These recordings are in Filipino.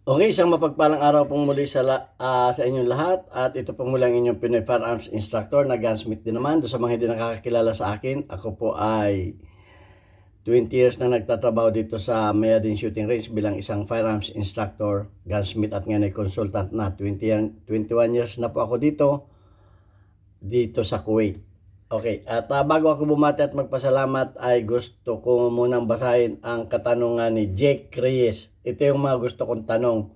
Okay, isang mapagpalang araw pong muli sa inyong lahat at ito pong muli ang inyong Pinoy Firearms Instructor na gunsmith din naman. Doon sa mga hindi nakakakilala sa akin, ako po ay 20 years na nagtatrabaho dito sa Mayadin Shooting Range bilang isang firearms instructor, gunsmith at ngayon ay consultant na. 21 years na po ako dito sa Kuwait. Okay, at bago ako bumati at magpasalamat ay gusto ko munang basahin ang katanungan ni Jake Reyes. Ito yung mga gusto kong tanong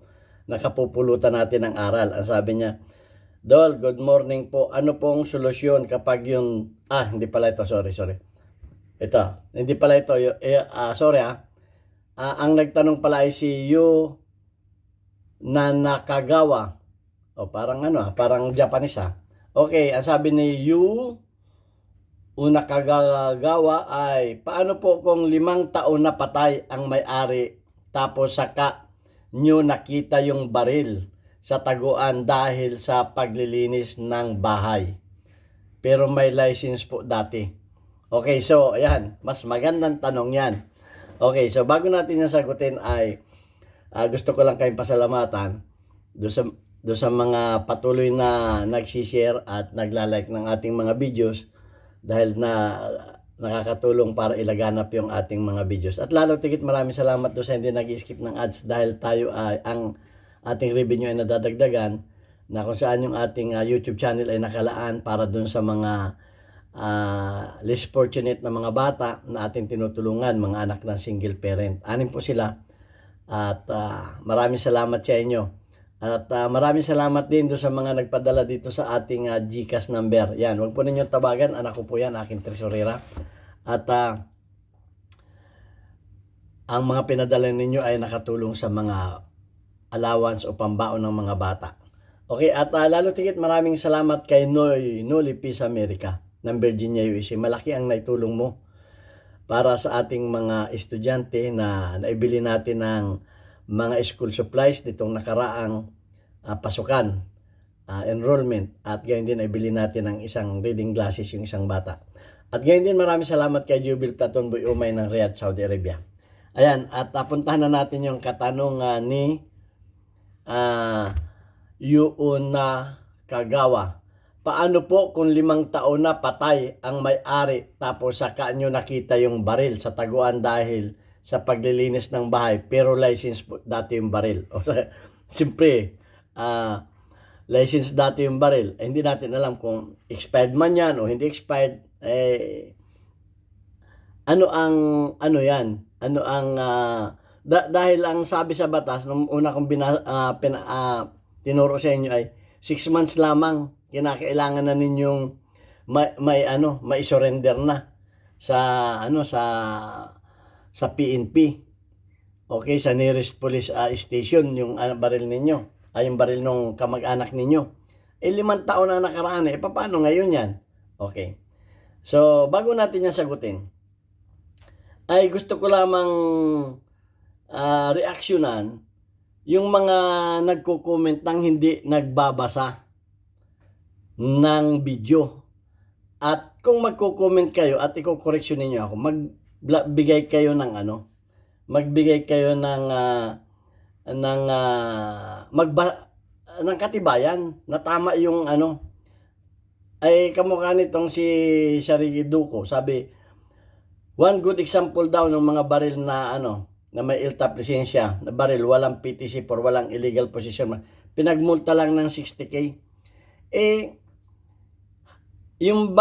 na kapupulutan natin ng aral. Ang sabi niya, Dol, good morning po. Ano pong solusyon kapag yung... hindi pala ito. Sorry. Ito, hindi pala ito. Sorry. Ang nagtanong pala ay si Yu Nakagawa. O parang parang Japanese Okay, ang sabi ni Yu Nakagawa ay, paano po kung 5 taon na patay ang may-ari tapos saka nyo nakita yung baril sa taguan dahil sa paglilinis ng bahay? Pero may license po dati. Okay, so ayan, mas magandang tanong yan. Okay, so bago natin yung sagutin ay gusto ko lang kayong pasalamatan doon sa mga patuloy na nagsishare at naglalike ng ating mga videos dahil na nakakatulong para ilaganap yung ating mga videos. At lalo tigit maraming salamat doon sa hindi nag-skip ng ads dahil tayo ay ang ating revenue ay nadadagdagan na kung saan yung ating YouTube channel ay nakalaan para doon sa mga less fortunate na mga bata na ating tinutulungan, mga anak ng single parent. 6 po sila at maraming salamat sa inyo. At maraming salamat din doon sa mga nagpadala dito sa ating GCash number. Yan, wag po ninyong tawagan. Anak ko po yan, aking tresurera. At ang mga pinadala ninyo ay nakatulong sa mga allowance o pambaon ng mga bata. Okay, at lalo tigit maraming salamat kay Noli Peace America ng Virginia, USA. Malaki ang naitulong mo para sa ating mga estudyante na naibili natin ng mga school supplies nitong nakaraang pasukan, enrollment, at gayon din ay bili natin ng isang reading glasses yung isang bata. At gayon din maraming salamat kay Jubil Platon Boy Umay ng Riyadh, Saudi Arabia. Ayan, at puntahan na natin yung katanungan ni Yuuna Kagawa. Paano po kung 5 taon na patay ang may-ari tapos saka nyo nakita yung baril sa taguan dahil sa paglilinis ng bahay pero license po dati yung baril? Siyempre, license dati yung baril. Hindi natin alam kung expired man yan o hindi expired. Dahil ang sabi sa batas nung una kong tinuro sa inyo ay 6 months lamang kinakailangan na ninyong may surrender na sa PNP. Okay, sa nearest police station yung baril ninyo, yung baril ng kamag-anak ninyo. 5 taon na nakaraan paano ngayon yan? Okay. So, bago natin yan sagutin, ay gusto ko lamang reaksyonan yung mga nagko-comment nang hindi nagbabasa ng video. At kung magko-comment kayo at iko-correction ninyo ako, magbigay kayo ng ng katibayan na tama yung ay kamukha nitong si Sharigi Duco. Sabi, one good example daw ng mga baril na na may ILTAP lisensya na baril, walang PTC for walang illegal possession. Pinagmulta lang ng 60K. Yung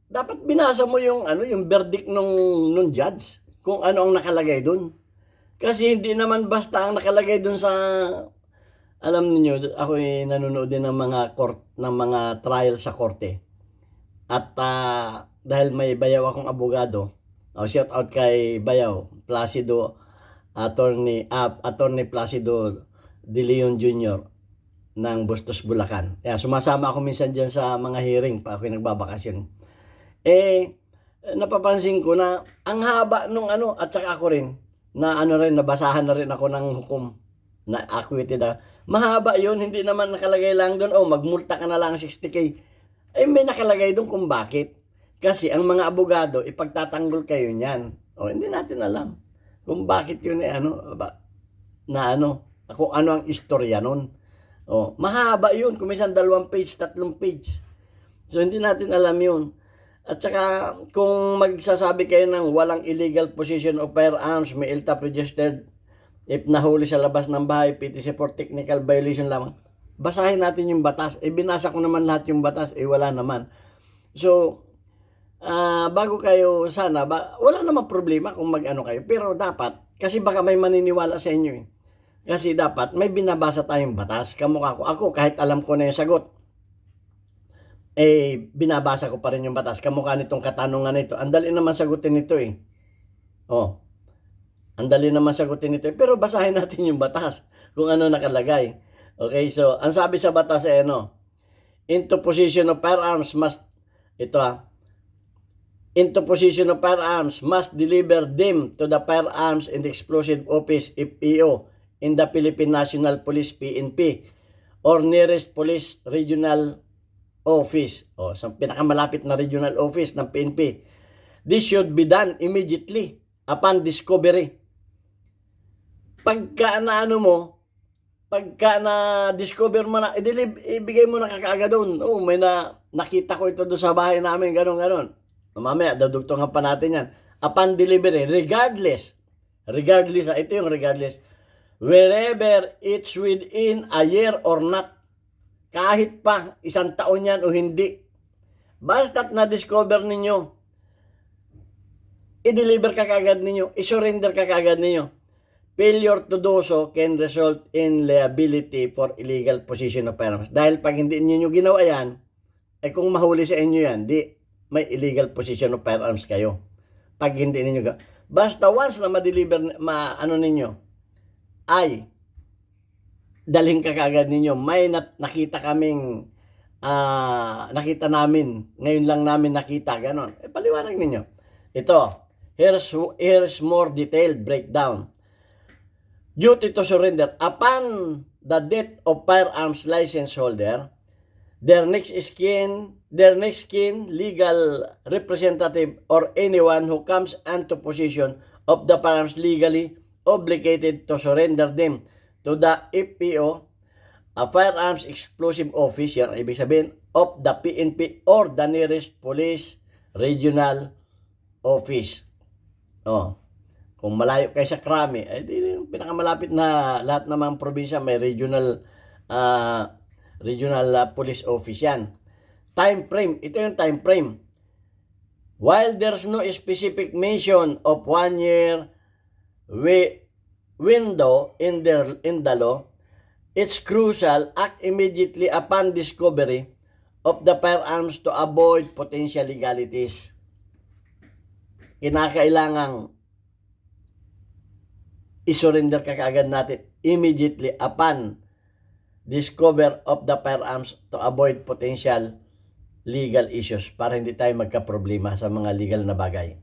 dapat binasa mo yung yung verdict nung judge kung ano ang nakalagay doon. Kasi hindi naman basta ang nakalagay doon sa, alam niyo, ako nanonood din ng mga trial sa korte. At dahil may bayaw akong abogado, shout out kay Bayaw Placido, Attorney Placido De Leon Jr. ng Bustos, Bulacan. Sumasama ako minsan diyan sa mga hearing pa ako nagbabakasyon. Napapansin ko na ang haba nung at saka ako rin na nabasahan na rin ako ng hukom na acquitted. Mahaba yun, hindi naman nakalagay lang doon, magmulta ka na lang 60K. May nakalagay doon kung bakit. Kasi ang mga abogado, ipagtatanggol kayo niyan. Hindi natin alam kung bakit yun kung ano ang istorya nun. Oh, mahaba yun. Kung minsan 2 page, 3 page. So, hindi natin alam yun. At saka, kung magsasabi kayo ng walang illegal possession of firearms, may LTAP registered, if nahuli sa labas ng bahay, PTC for technical violation lamang, basahin natin yung batas. Binasa ko naman lahat yung batas, wala naman. So, bago kayo sana, wala namang problema kung mag-ano kayo. Pero dapat, kasi baka may maniniwala sa inyo eh. Kasi dapat may binabasa tayong batas. Kamukha ko. Ako, kahit alam ko na yung sagot, binabasa ko pa rin yung batas. Kamukha nitong katanungan nito. Ang dali naman sagutin nito eh. Oh, ang dali naman sagutin nito eh. Pero basahin natin yung batas kung ano nakalagay. Okay, so, ang sabi sa batas ay into position of firearms must, into position of firearms must deliver them to the Firearms and Explosive Office, FEO, in the Philippine National Police, PNP, or nearest police regional office, sa pinakamalapit na regional office ng PNP. This should be done immediately upon discovery. Pagka na-discover mo na, ibigay mo na kakaagad doon. May nakita ko ito doon sa bahay namin, ganon. Mamaya, dadugtungan pa natin yan. Upon delivery, regardless, ito yung regardless, wherever it's within a year or not, kahit pa 1 taon yan o hindi, basta't na-discover ninyo, i-deliver ka kagad ninyo, i-surrender ka kagad ninyo. Failure to do so can result in liability for illegal possession of firearms. Dahil pag hindi ninyo ginawa yan, kung mahuli sa inyo yan, may illegal possession of firearms kayo. Pag hindi ninyo basta once na ma-deliver, ninyo, ay dalhin ka kagad ninyo. May nakita kaming nakita namin, ngayon lang namin nakita, ganon. Paliwanag ninyo. Ito, here's more detailed breakdown. Duty to surrender. Upon the death of firearms license holder, their next kin, legal representative, or anyone who comes into possession of the firearms legally obligated to surrender them to the FPO, a Firearms Explosive Office, yan ibig sabihin, of the PNP or the nearest police regional office. Kung malayo kayo sa Krami, yung pinakamalapit na lahat ng mga probinsya may regional police office yan. Time frame, ito yung time frame. While there's no specific mention of 1 year window in the law, it's crucial act immediately upon discovery of the firearms to avoid potential legalities. Kinakailangang i-surrender ka kaagad natin immediately upon discover of the firearms to avoid potential legal issues para hindi tayo magka-problema sa mga legal na bagay.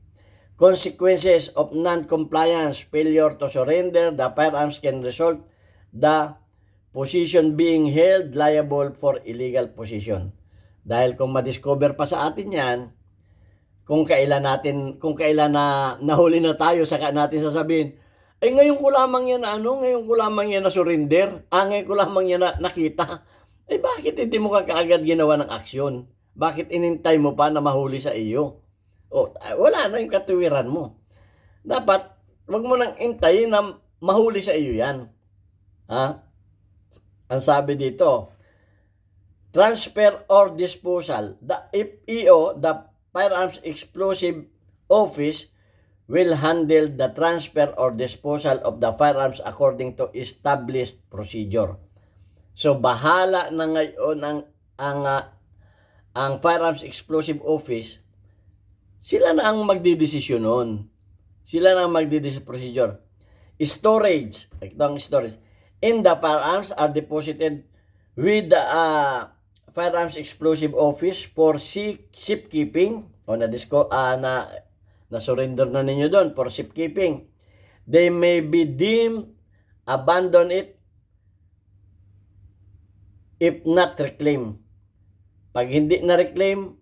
Consequences of non-compliance, failure to surrender the firearms can result the possession being held liable for illegal possession. Dahil kung ma-discover pa sa atin yan, kung kailan na nahuli na tayo, saka natin sasabihin, ngayon ko lamang yan na surrender. Ngayon ko lamang yan na nakita. Bakit hindi mo kaagad ginawa ng aksyon? Bakit inintay mo pa na mahuli sa iyo? Wala na yung katuwiran mo. Dapat, wag mo nang intayin na mahuli sa iyo yan. Ang sabi dito, transfer or disposal. The FEO, the Firearms Explosive Office, will handle the transfer or disposal of the firearms according to established procedure. So, bahala na ngayon ang Firearms Explosive Office, sila na ang magdidesisyon nun. Sila na ang magdidesisyon procedure. Storage, ito ang storage. In the firearms are deposited with the Firearms Explosive Office for safekeeping, o na-surrender na ninyo doon for safekeeping. They may be deemed abandon it if not reclaimed. Pag hindi na-reclaim,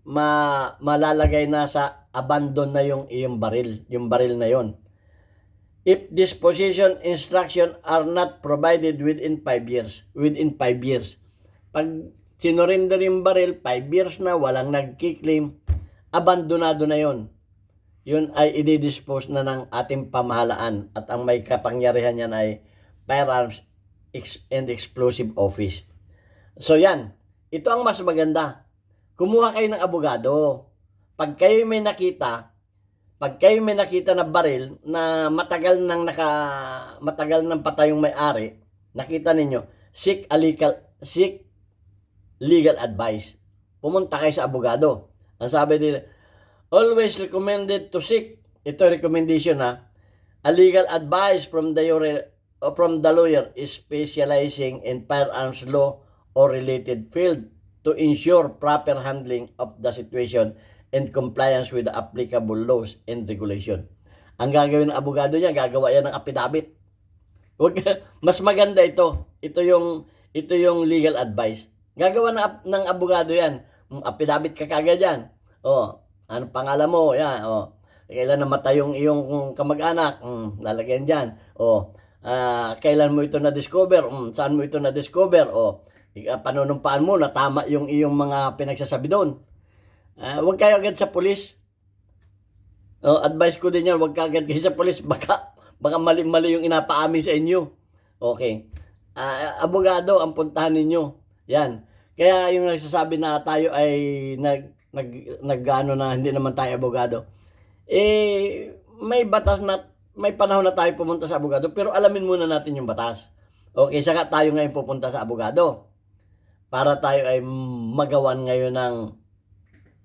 malalagay na sa abandon na yung baril na yon. if disposition instruction are not provided within 5 years. Within 5 years. Pag sinurrender yung baril, 5 years na, walang nagkiklaim, abandonado na yon. Yun ay i-dispose na ng ating pamahalaan at ang may kapangyarihan yan ay Firearms and Explosive Office. So yan, ito ang mas maganda. Kumuha kayo ng abogado. Pag kayo may nakita na baril na matagal nang patay yung may-ari, nakita ninyo, seek legal advice. Pumunta kayo sa abogado. Ang sabi nila, always recommended to seek, ito recommendation a legal advice from the lawyer specializing in firearms law or related field to ensure proper handling of the situation and compliance with the applicable laws and regulation. Ang gagawin ng abogado niya, gagawa yan ng affidavit. Mas maganda ito. Ito yung legal advice. Gagawa ng abogado yan. Affidavit ka kagad yan. Ano pangalan mo? Yan. Kailan namatay yung iyong kamag-anak? Lalagyan dyan. Kailan mo ito na-discover? Saan mo ito na-discover? Panunumpaan mo na tama yung iyong mga pinagsasabi doon. Huwag kayo agad sa pulis. Advice ko din yan, huwag ka agad kayo sa pulis. Baka mali-mali yung inapaamin sa inyo. Okay. Abogado ang puntahan ninyo. Yan. Kaya yung nagsasabi na tayo ay nag-ano na hindi naman tayo abogado. May batas na, may panahon na tayo pumunta sa abogado, pero alamin muna natin yung batas. Okay, saka tayo ngayon pupunta sa abogado. Para tayo ay magawan ngayon ng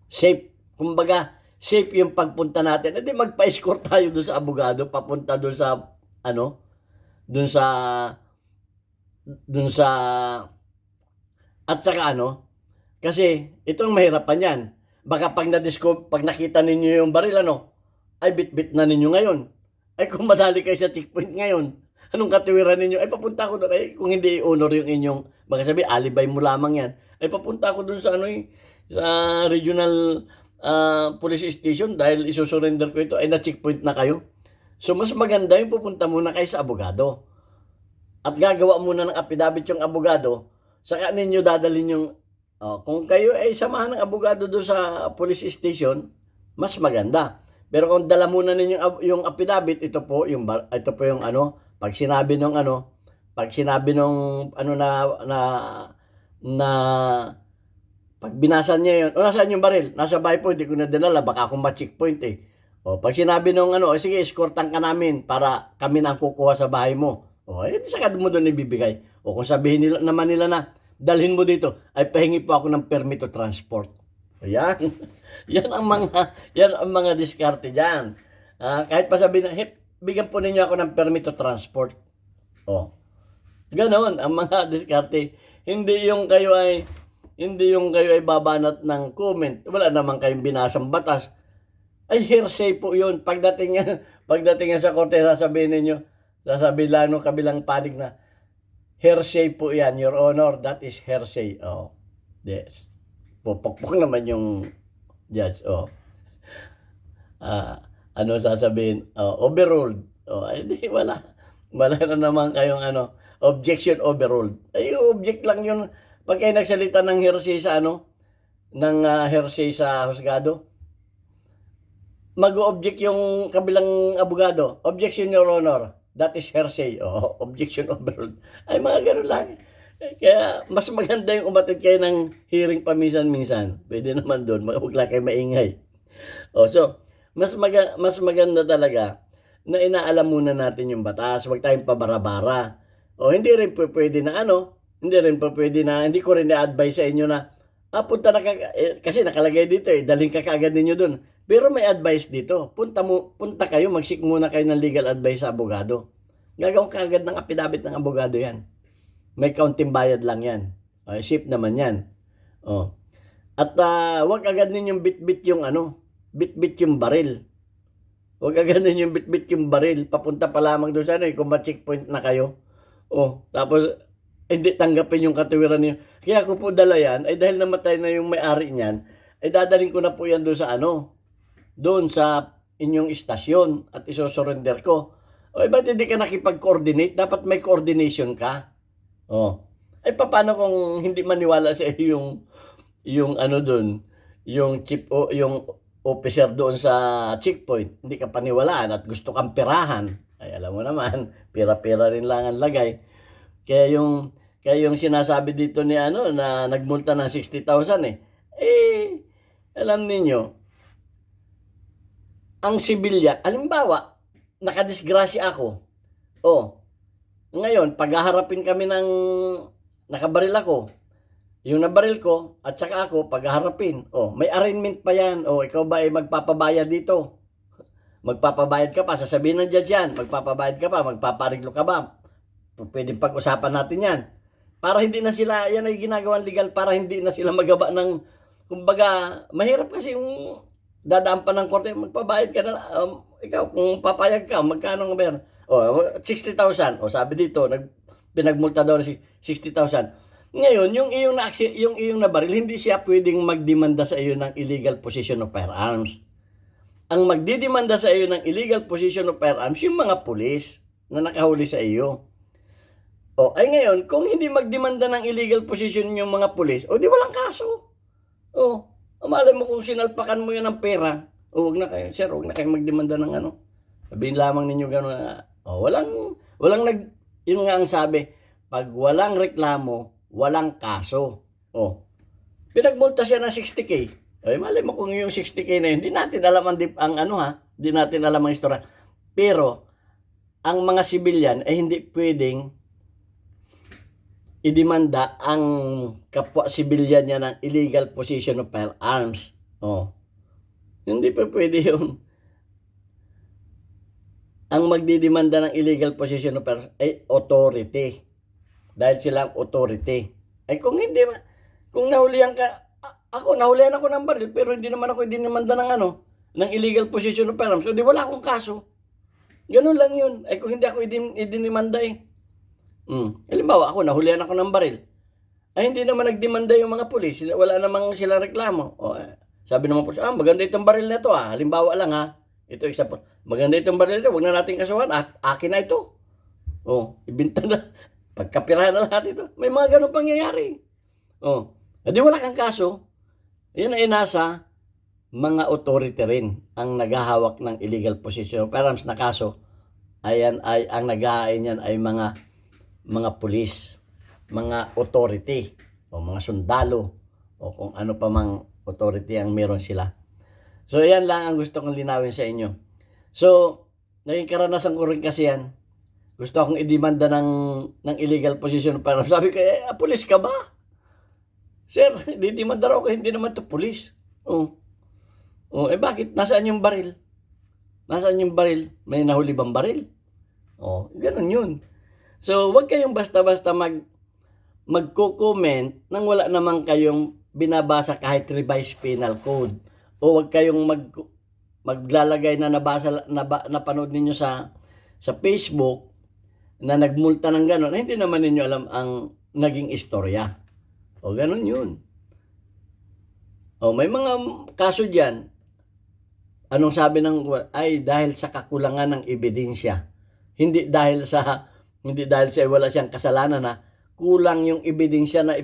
safe. Kumbaga, safe yung pagpunta natin. Hindi magpa-escort tayo doon sa abogado, papunta doon sa, at saka kasi itong mahirapan yan. Baka pag nakita ninyo yung baril, ay bit-bit na ninyo ngayon. Ay kung madali kayo sa checkpoint ngayon, anong katiwiran ninyo? Ay papunta ko doon. Ay kung hindi i-honor yung inyong, baka sabi, alibay mo lamang yan. Ay papunta ko doon sa sa regional police station dahil isusurrender ko ito. Ay na-checkpoint na kayo. So mas maganda yung pupunta muna kayo sa abogado. At gagawa muna ng affidavit yung abogado. Saka ninyo dadalhin yung, kung kayo ay samahan ng abogado doon sa police station, mas maganda. Pero kung dala muna ninyo yung affidavit, ito po yung pag sinabi nung pag binasa niya yun, nasaan yung baril? Nasa bahay po, hindi ko na dinala, baka akong ma-checkpoint pag sinabi nung sige, escortan ka namin para kami na kukuha sa bahay mo. Saka mo doon ibibigay. Kung sabihin nila na, dalhin mo dito, ay pahingi po ako ng permit to transport. Ayan. yan ang mga diskarte diyan. Kahit pa sabihin na, bigyan po ninyo ako ng permit to transport. Ganon ang mga diskarte. Hindi yung kayo ay babanat ng comment. Wala naman kayong binasang batas. Ay hearsay po 'yun. Pagdating yan sa korte, sasabihin lang ng kabilang panig na hearsay po yan, Your Honor. That is hearsay. Yes. Pupukpuk naman yung judge. Sasabihin? Overruled. Hindi, wala. Wala na naman kayong objection overruled. Ay, object lang yun. Pag kayo nagsalita ng hearsay sa hearsay sa husgado, mag-object yung kabilang abogado. Objection, Your Honor. That is hearsay. Objection overruled. Ay, mga ganun lang. Kaya, mas maganda yung umatid kayo ng hearing paminsan-minsan. Pwede naman doon. Huwag lang kayo maingay. So, mas maganda talaga na inaalam muna natin yung batas. Huwag tayong pabarabara. Hindi rin pwede na hindi ko rin na-advise sa inyo na, punta na kasi nakalagay dito daling ka kaagad ninyo doon. Pero may advice dito. Punta kayo, mag-seek muna kayo ng legal advice sa abogado. Gagawin ka agad ng affidavit ng abogado yan. May kaunting bayad lang yan. Safe naman yan. At wag agad ninyong bit-bit yung baril. Wag agad ninyong bit-bit yung baril. Papunta pa lamang doon sa kung ma-checkpoint na kayo. Tapos hindi tanggapin yung katiwiran niyo. Kaya ko po dala yan, ay dahil namatay na yung may-ari niyan, ay dadalhin ko na po yan doon sa doon sa inyong istasyon at isosurrender ko. O, ba't hindi ka nakipag-coordinate? Dapat may coordination ka. O. Ay, paano kung hindi maniwala sa iyo yung ano doon, yung chief o yung officer doon sa checkpoint, hindi ka paniwalaan at gusto kang pirahan. Ay, alam mo naman, pira-pira rin lang ang lagay. Kaya yung sinasabi dito ni ano na nagmulta ng 60,000 eh. Eh, alam niyo, ang sibilya, halimbawa, nakadisgrasya ako. Oh, ngayon, paghaharapin kami ng nakabaril ako. Yung nabaril ko at saka ako paghaharapin. Oh, may arraignment pa yan. Oh, ikaw ba ay magpapabayad dito? Magpapabayad ka pa, sasabihin ng judge yan. Magpapabayad ka pa, magpapariglo ka ba? Pwede pag-usapan natin yan. Para hindi na sila, yan ay ginagawang legal para hindi na sila magaba ng, kumbaga, mahirap kasi yung dadaan pa ng korte, magpabayad ka na, ikaw, kung papayag ka, magkano nga ba yan? O, 60,000. O, sabi dito, pinagmulta daw na 60,000. Ngayon, yung iyong nabaril, hindi siya pwedeng magdemanda sa iyo ng illegal possession of firearms. Ang magdidemanda sa iyo ng illegal possession of firearms, yung mga pulis na nakahuli sa iyo. O, ay ngayon, kung hindi magdemanda ng illegal possession yung mga pulis, o di walang kaso. O, malay mo kung sinalpakan mo yan ng pera, o wag na kayo, sir, wag na kayo magdemanda ng ano. Sabihin lamang ninyo gano'n na, yun nga ang sabi, pag walang reklamo, walang kaso. O, pinagmulta siya ng 60K. Ay, malay mo kung yung 60K na yun, hindi natin alam hindi natin alam ang istorya. Pero, ang mga sibilyan ay hindi pwedeng idemanda ang kapwa sibilyan niya ng illegal possession of firearms. O, hindi pa pwede yun. Ang magdidemanda ng illegal possession of firearms ay authority. Dahil silang authority. Ay kung hindi, kung nahulihan ka, nahulihan ako ng baril, pero hindi naman ako idinimanda ng illegal possession of firearms. So di wala akong kaso. Ganun lang yun. Ay kung hindi ako idinimanda eh. Halimbawa ako, nahulihan ako ng baril. Ay hindi naman nagdemanda yung mga pulis. Wala namang silang reklamo. O, sabi naman po, maganda itong baril na ito halimbawa lang Ito example. Maganda itong baril na ito, huwag na natin kasuhan. Akin na ito. O, ibinta na. Pagkapirahan na lahat ito. May mga ganun pangyayari. O, di wala kang kaso. Yan ay nasa mga authority rin ang naghahawak ng illegal possession of firearms na kaso. Ayan ay ang nag-aain yan ay mga pulis, mga authority o mga sundalo o kung ano pa mang authority ang meron sila. So yan lang ang gusto kong linawin sa inyo. So naging karanasan ko rin kasi yan. Gusto akong idemanda ng illegal possession of firearms. Sabi ko, pulis ka ba? Sir, didemanda raw ako, hindi naman to pulis. Bakit? Nasaan yung baril? Nasaan yung baril? May nahuli bang baril? Ganun yun. So, wag kayong basta-basta magko-comment nang wala naman kayong binabasa kahit revised penal code. O wag kayong maglalagay na napanood ninyo sa Facebook na nagmulta ng gano'n, hindi naman ninyo alam ang naging istorya. O gano'n yun. O may mga kaso dyan, anong sabi ay dahil sa kakulangan ng ebidensya. Hindi dahil sa wala siyang kasalanan kulang yung ebidensya na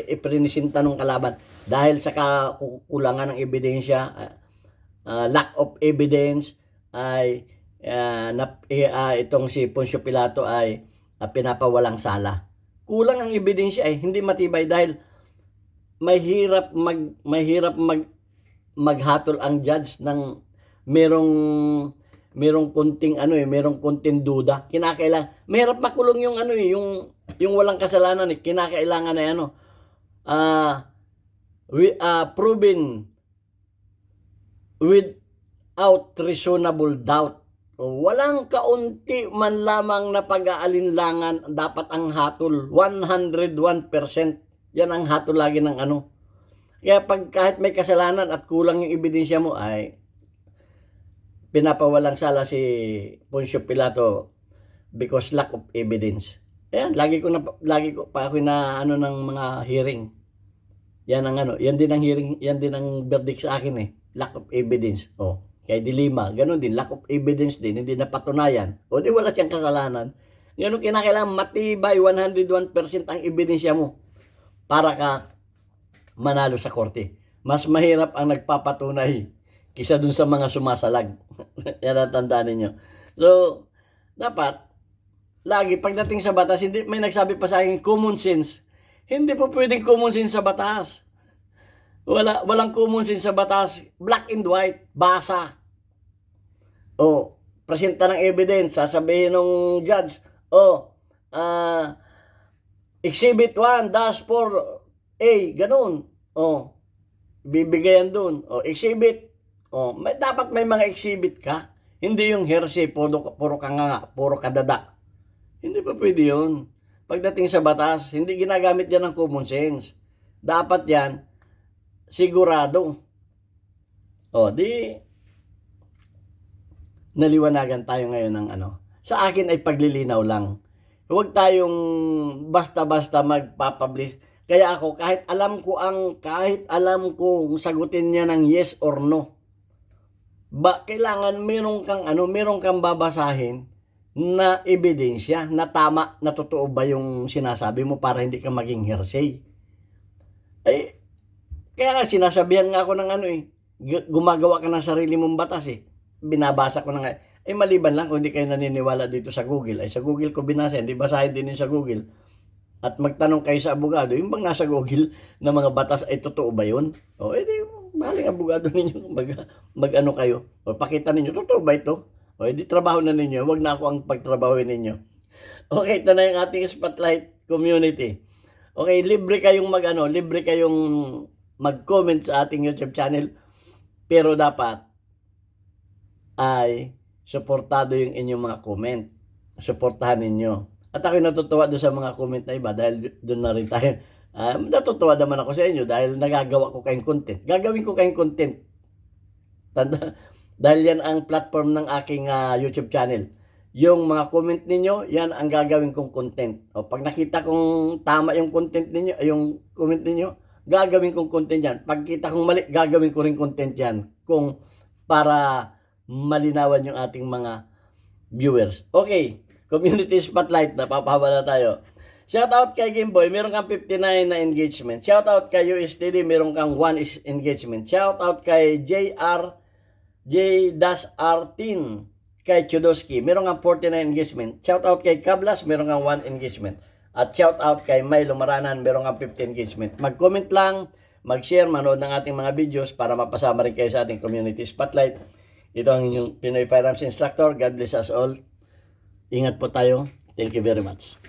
iprinisinta ng kalaban. Dahil sa kakulangan ng ebidensya, lack of evidence ay itong si Poncio Pilato ay pinapawalang sala. Kulang ang ebidensya hindi matibay dahil mahirap maghatol ang judge ng merong konting duda. Kinakailangan mahirap makulong yung walang kasalanan kinakailangan na proven without reasonable doubt. Walang kaunti man lamang na pag-aalinlangan, dapat ang hatol 101%. Yan ang hatol lagi ng Kaya kahit may kasalanan at kulang yung ebidensya mo ay pinapawalang sala si Poncio Pilato because lack of evidence. Ayan, lagi ko pa ako na ng mga hearing. Yan ang yan din ang hearing, yan din ang verdict sa akin lack of evidence. Kay Dilima, ganun din, lack of evidence din, hindi napatunayan. O di wala siyang kasalanan. Ganun kinakailangan matibay 101% ang ebidensya mo para ka manalo sa korte. Mas mahirap ang nagpapatunay kisa dun sa mga sumasalag. Yan ang tandaan ninyo. So, dapat, lagi pagdating sa batas, hindi may nagsabi pa sa akin, common sense. Hindi po pwedeng common sense sa batas. Walang common sense sa batas. Black and white, basa. O, presenta ng evidence, sasabihin ng judge, Exhibit 1-4A, ganun. O, bibigayan dun. O, exhibit. O, dapat may mga exhibit ka. Hindi yung hearsay, puro kanganga, puro kadada. Hindi pa pwede yun. Pagdating sa batas, hindi ginagamit yan ng common sense. Dapat yan, sigurado. O, di, naliwanagan tayo ngayon ng ano. Sa akin ay paglilinaw lang. Huwag tayong basta-basta magpapublish. Kaya ako, kahit alam ko sagutin niya ng yes or no, kailangan meron kang babasahin na ebidensya na tama, na totoo ba yung sinasabi mo para hindi ka maging hearsay. Kaya nga sinasabihan nga ako ng gumagawa ka ng sarili mong batas binabasa ko na nga. Maliban lang kung hindi kayo naniniwala dito sa Google. Sa Google ko binasa, hindi basahin din yun sa Google. At magtanong kayo sa abogado, yung bang nasa Google na mga batas ay totoo ba yun? Di, maling abogado ninyo, mag-ano kayo. Pakita ninyo, totoo ba ito? Di trabaho na ninyo, wag na ako ang pagtrabahoin ninyo. Okay, ito na yung ating Spotlight community. Okay, libre kayong mag-comment sa ating YouTube channel. Pero dapat ay suportado yung inyong mga comment. Suportahan ninyo. At ako'y natutuwa doon sa mga comment na iba dahil doon na rin tayo. Natutuwa naman ako sa inyo dahil nagagawa ko kayong content. Gagawin ko kayong content. Dahil yan ang platform ng aking YouTube channel. Yung mga comment ninyo, yan ang gagawin kong content. Pag nakita kong tama yung content ninyo, yung comment ninyo, gagawin kong content yan. Pag kita kong mali, gagawin ko rin content yan. Para malinawan yung ating mga viewers. Okay, community spotlight, napapahaba na tayo. Shoutout kay Gameboy, meron kang 59 na engagement. Shoutout kay USTD, meron kang 1 engagement. Shoutout kay J-R-Tin, kay Chudoski, meron kang 49 engagement. Shoutout kay Kablas, meron kang 1 engagement. At shoutout kay Milo Maranan, meron kang 50 engagement. Mag-comment lang, mag-share, manood ng ating mga videos para mapasama rin kayo sa ating community spotlight. Ito ang inyong Pinoy Firearms Instructor. God bless us all. Ingat po tayo. Thank you very much.